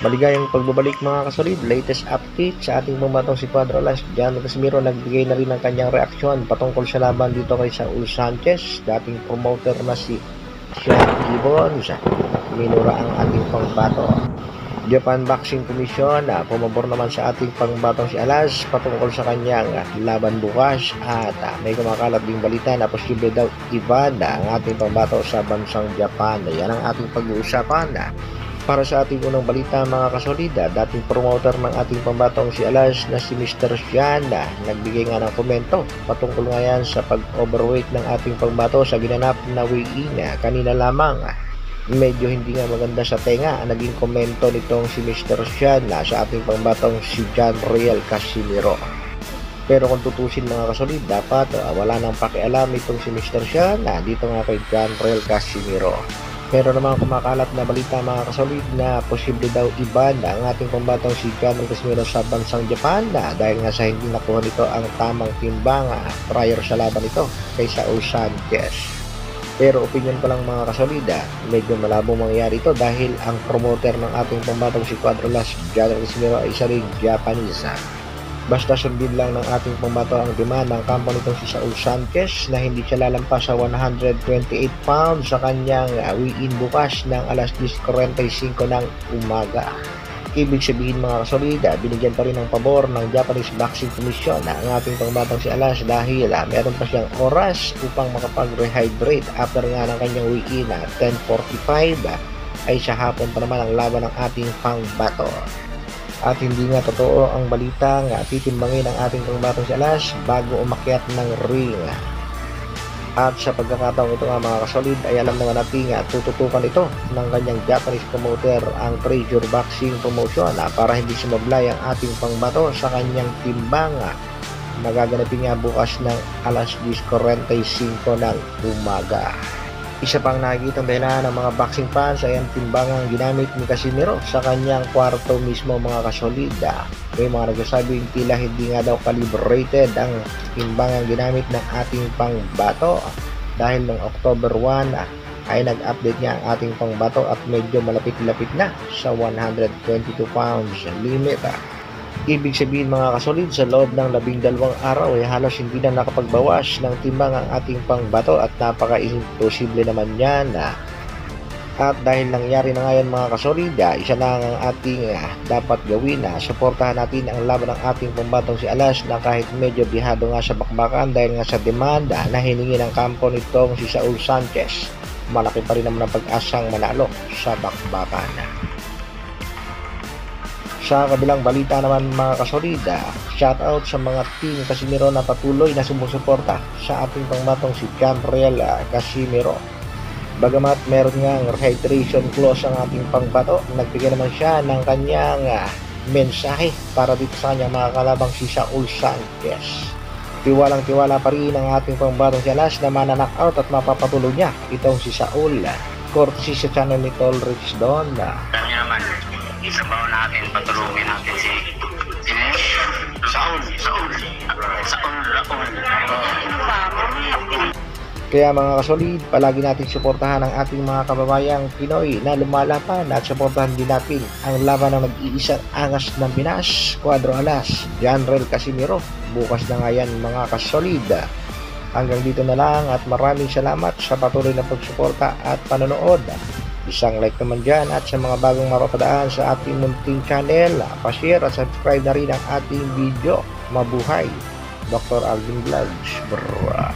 Maligayang pagbabalik mga kasolid, latest update sa ating bumatong si Cuadro Alas. John Casimiro nagbigay na rin ng kanyang reaksyon patungkol sa laban dito kay Saul Sanchez. Dating promoter na si Sean Gibbons, minura ang ating pangbato. Japan Boxing Commission pumabor naman sa ating pangbatong si Alas patungkol sa kanyang laban bukas at may kumakalat ding balita na posible daw i-ban ang ating pangbato sa bansang Japan. Yan ang ating pag-uusapan. Para sa ating unang balita mga kasolida, dating promoter ng ating pambatong si Alas na si Mr. Sian nagbigay nga ng komento patungkol nga yan sa pag-overweight ng ating pambato sa ginanap na weigh-in kanina lamang. Medyo hindi nga maganda sa tenga ang naging komento nitong si Mr. Sian sa ating pambatong si John Riel Casimiro. Pero kung tutusin mga kasolid, dapat wala nang pakialam itong si Mr. Sian dito nga kay John Riel Casimiro. Pero naman kumakalat na balita mga kasolid na posible daw i-ban ang ating pambatong si John Casimiro sa bansang Japan dahil nga sa hindi nakuha nito ang tamang timbang prior sa laban nito kay Saul Sanchez. Pero opinion ko lang mga kasolid, medyo malabo mangyayari ito dahil ang promoter ng ating pambatong si Cuadro Alas, John Casimiro ay isa ring Japanese. Basta sundin lang ng ating pambato ang demand ng kampo nitong si Saul Sanchez na hindi siya lalampas sa 128 pounds sa kanyang weigh-in bukas ng alas 10:45 ng umaga. Ibig sabihin mga kasolid, binigyan pa rin ng pabor ng Japanese Boxing Commission ang ating pangbatong si Alas dahil meron pa siyang oras upang makapag-rehydrate after nga ng kanyang weigh-in 10:45 ay sa hapon pa naman ang laban ng ating pangbato. At hindi nga totoo ang balita nga titimbangin ang ating pangbatong si Alas bago umakyat ng ring. At sa pagkakataong ito nga mga kasolid ay alam naman natin nga tututukan ito ng kanyang Japanese promoter ang Treasure Boxing Promotion para hindi sumablay ang ating pangbato sa kanyang timbang na gaganapin nga bukas ng alas 10:45 ng umaga. Isa pang nakikitang dahilan ng mga boxing fans ay ang timbangang ginamit ni Casimiro sa kanyang kwarto mismo mga kasolida. May mga nagsasabing tila hindi nga daw calibrated ang timbangang ginamit ng ating pangbato dahil noong October 1 ay nag-update niya ang ating pangbato at medyo malapit-lapit na sa 122 pounds limit. Ibig sabihin mga kasolid, sa loob ng 12 araw ay halos hindi na nakapagbawas ng timbang ang ating pangbato at napaka-imposible naman yan. At dahil nangyari na ngayon mga kasolid, isa lang ang ating dapat gawin suportahan natin ang laban ng ating pambatong si Alas na kahit medyo bihado nga sa bakbakan dahil nga sa demanda na hiningi ng kampo nitong si Saul Sanchez. Malaki pa rin naman ang pag-asang manalo sa bakbakan. Sa kabilang balita naman mga kasolida, shoutout sa mga team Casimiro na patuloy na sumusuporta sa ating pangbatong si John Riel Casimiro. Bagamat meron nga rehydration clause ang ating pangbato, nagbigay naman siya ng kanyang mensahe para dito sa kanyang mga kalabang si Saul Sanchez. Tiwalang-tiwala pa rin ang ating pangbatong si Alas na mananakaut at mapapatuloy niya itong si Saul. Courtesy sa channel ni Tol Rich Don. Isabaw natin, patulungin natin si Saul. Kaya mga kasolid, palagi natin suportahan ang ating mga kababayang Pinoy na lumalaban at suportahan din natin ang laban ng nag-iisang angas ng Pinas, Cuadro Alas, John Riel Casimiro. Bukas na nga yan mga kasolid. Hanggang dito na lang at maraming salamat sa patuloy na pagsuporta at panonood. Isang like naman dyan at sa mga bagong mapapadaan sa ating munting channel, pa-share at subscribe na rin ang ating video. Mabuhay! Dr. Alvin Vlogs. Brrrr.